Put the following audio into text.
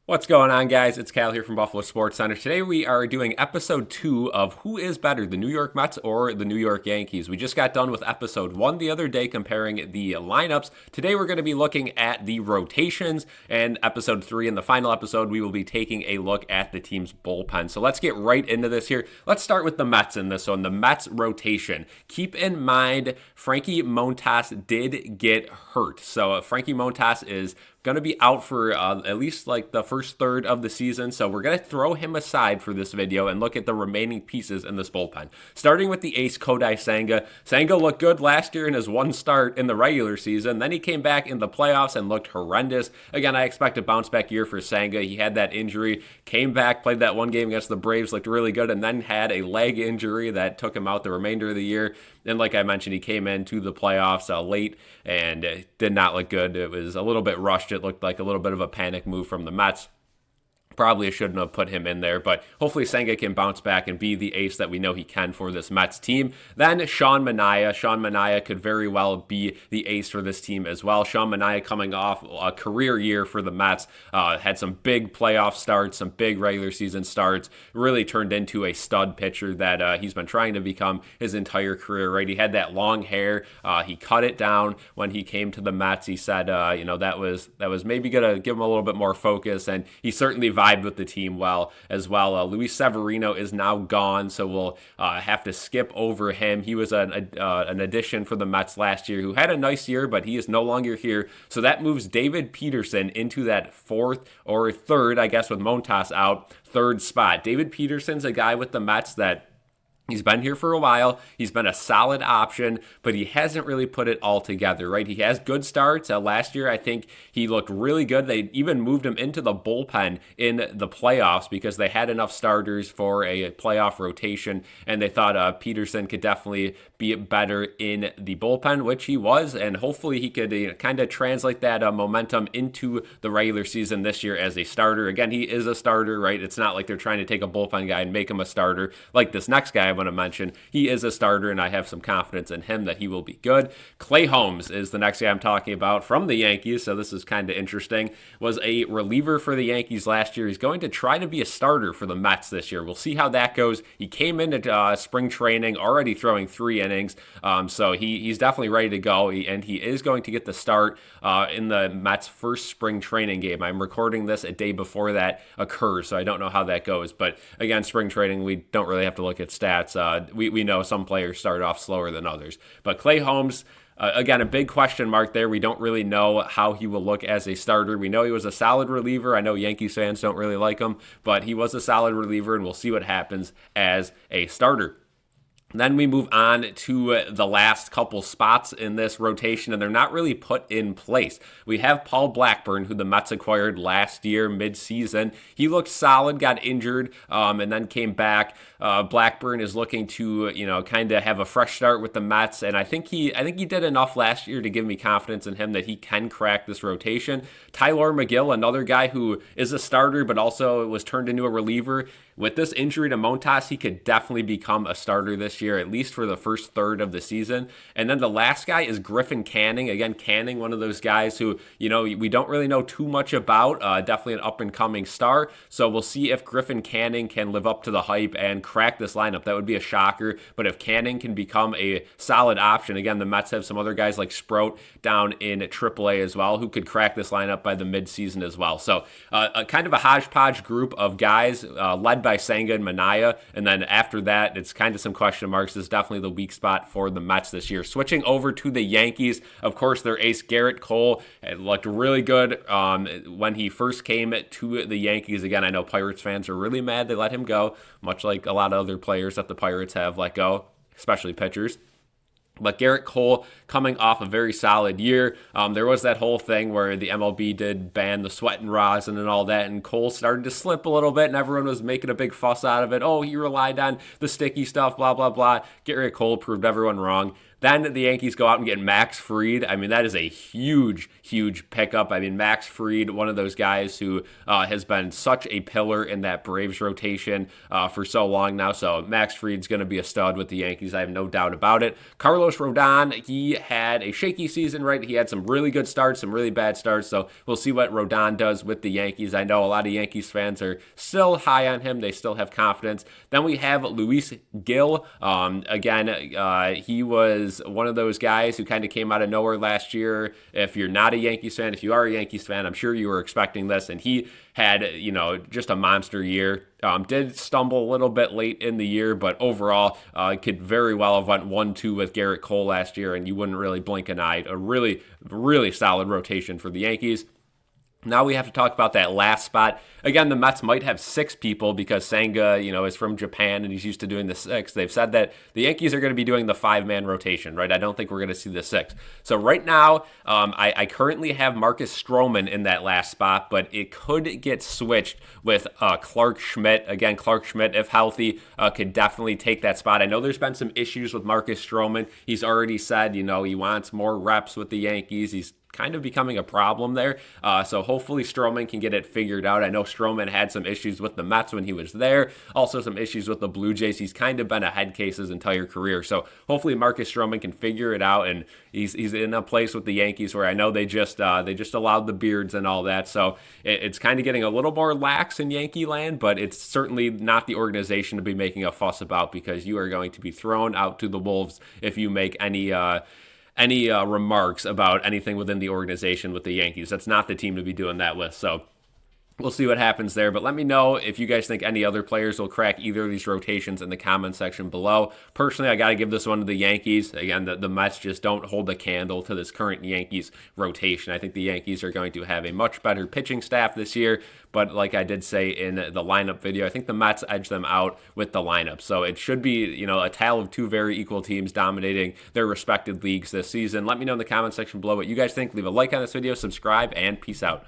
What's going on, guys? It's Cal here from Buffalo Sports Center. Today we are doing episode 2 of Who is Better, the New York Mets or the New York Yankees. We just got done with episode 1 the other day comparing the lineups. Today we're going to be looking at the rotations, and episode 3, in the final episode, we will be taking a look at the team's bullpen. So let's get right into this here. Let's start with the Mets in this one, the Mets rotation. Keep in mind, Frankie Montas did get hurt. So Frankie Montas is going to be out for at least like the first third of the season. So we're going to throw him aside for this video and look at the remaining pieces in this bullpen. Starting with the ace, Kodai Senga. Senga looked good last year in his one start in the regular season. Then he came back in the playoffs and looked horrendous. Again, I expect a bounce back year for Senga. He had that injury, came back, played that one game against the Braves, looked really good, and then had a leg injury that took him out the remainder of the year. And like I mentioned, he came into the playoffs late and did not look good. It was a little bit rushed. It looked like a little bit of a panic move from the Mets. Probably shouldn't have put him in there, but hopefully Senga can bounce back and be the ace that we know he can for this Mets team. Then Sean Manaea. Sean Manaea could very well be the ace for this team as well. Sean Manaea coming off a career year for the Mets, had some big playoff starts, some big regular season starts, really turned into a stud pitcher that he's been trying to become his entire career, right? He had that long hair. He cut it down when he came to the Mets. He said, that was maybe going to give him a little bit more focus, and he certainly vibed with the team well as well. Luis Severino is now gone, so we'll have to skip over him. He was an addition for the Mets last year who had a nice year, but he is no longer here. So that moves David Peterson into that fourth or third, I guess with Montas out, third spot. David Peterson's a guy with the Mets that he's been here for a while. He's been a solid option, but he hasn't really put it all together, right? He has good starts. Last year, I think he looked really good. They even moved him into the bullpen in the playoffs because they had enough starters for a playoff rotation, and they thought Peterson could definitely be better in the bullpen, which he was, and hopefully he could kind of translate that momentum into the regular season this year as a starter. Again, he is a starter, right? It's not like they're trying to take a bullpen guy and make him a starter like this next guy I want to mention. He is a starter, and I have some confidence in him that he will be good. Clay Holmes is the next guy I'm talking about from the Yankees, so this is kind of interesting. Was a reliever for the Yankees last year. He's going to try to be a starter for the Mets this year. We'll see how that goes. He came into spring training already throwing 3 innings, so he's definitely ready to go, and he is going to get the start in the Mets' first spring training game. I'm recording this a day before that occurs, so I don't know how that goes, but again, spring training, we don't really have to look at stats. We know some players start off slower than others. But Clay Holmes, again, a big question mark there. We don't really know how he will look as a starter. We know he was a solid reliever. I know Yankees fans don't really like him, but he was a solid reliever, and we'll see what happens as a starter. Then we move on to the last couple spots in this rotation, and they're not really put in place. We have Paul Blackburn, who the Mets acquired last year mid-season. He looked solid, got injured, and then came back. Blackburn is looking to, kind of have a fresh start with the Mets, and I think he did enough last year to give me confidence in him that he can crack this rotation. Tyler McGill, another guy who is a starter, but also was turned into a reliever. With this injury to Montas, he could definitely become a starter this year, at least for the first third of the season. And then the last guy is Griffin Canning. Again, Canning, one of those guys who, we don't really know too much about. Definitely an up-and-coming star. So we'll see if Griffin Canning can live up to the hype and crack this lineup. That would be a shocker. But if Canning can become a solid option, again, the Mets have some other guys like Sprout down in AAA as well who could crack this lineup by the midseason as well. So a kind of a hodgepodge group of guys led by Senga and Manaea, and then after that, it's kind of some question marks. This is definitely the weak spot for the Mets this year. Switching over to the Yankees, of course, their ace Garrett Cole looked really good when he first came to the Yankees. Again, I know Pirates fans are really mad they let him go, much like a lot of other players that the Pirates have let go, especially pitchers. But Garrett Cole coming off a very solid year. There was that whole thing where the MLB did ban the sweat and rosin and all that, and Cole started to slip a little bit, and everyone was making a big fuss out of it. Oh, he relied on the sticky stuff, blah, blah, blah. Garrett Cole proved everyone wrong. Then the Yankees go out and get Max Fried. I mean, that is a huge, huge pickup. I mean, Max Fried, one of those guys who has been such a pillar in that Braves rotation for so long now. So Max Fried's going to be a stud with the Yankees. I have no doubt about it. Carlos Rodon, he had a shaky season, right? He had some really good starts, some really bad starts. So we'll see what Rodon does with the Yankees. I know a lot of Yankees fans are still high on him. They still have confidence. Then we have Luis Gil. Again, he was one of those guys who kind of came out of nowhere last year. If you're not a Yankees fan, if you are a Yankees fan, I'm sure you were expecting this. And he had, just a monster year. Did stumble a little bit late in the year, but overall could very well have went 1-2 with Garrett Cole last year, and you wouldn't really blink an eye. A really, really solid rotation for the Yankees. Now we have to talk about that last spot. Again, the Mets might have 6 people because Senga, is from Japan and he's used to doing the 6. They've said that the Yankees are going to be doing the 5-man rotation, right? I don't think we're going to see the 6. So right now, I currently have Marcus Stroman in that last spot, but it could get switched with Clark Schmidt. Again, Clark Schmidt, if healthy, could definitely take that spot. I know there's been some issues with Marcus Stroman. He's already said, he wants more reps with the Yankees. He's kind of becoming a problem there. So hopefully Stroman can get it figured out. I know Stroman had some issues with the Mets when he was there. Also some issues with the Blue Jays. He's kind of been a head case his entire career. So hopefully Marcus Stroman can figure it out. And he's in a place with the Yankees where I know they just allowed the beards and all that. So it's kind of getting a little more lax in Yankee land, but it's certainly not the organization to be making a fuss about because you are going to be thrown out to the wolves if you make any remarks about anything within the organization with the Yankees. That's not the team to be doing that with. So we'll see what happens there, but let me know if you guys think any other players will crack either of these rotations in the comment section below. Personally, I got to give this one to the Yankees. Again, the Mets just don't hold a candle to this current Yankees rotation. I think the Yankees are going to have a much better pitching staff this year, but like I did say in the lineup video, I think the Mets edge them out with the lineup. So it should be, a tale of 2 very equal teams dominating their respective leagues this season. Let me know in the comment section below what you guys think. Leave a like on this video, subscribe, and peace out.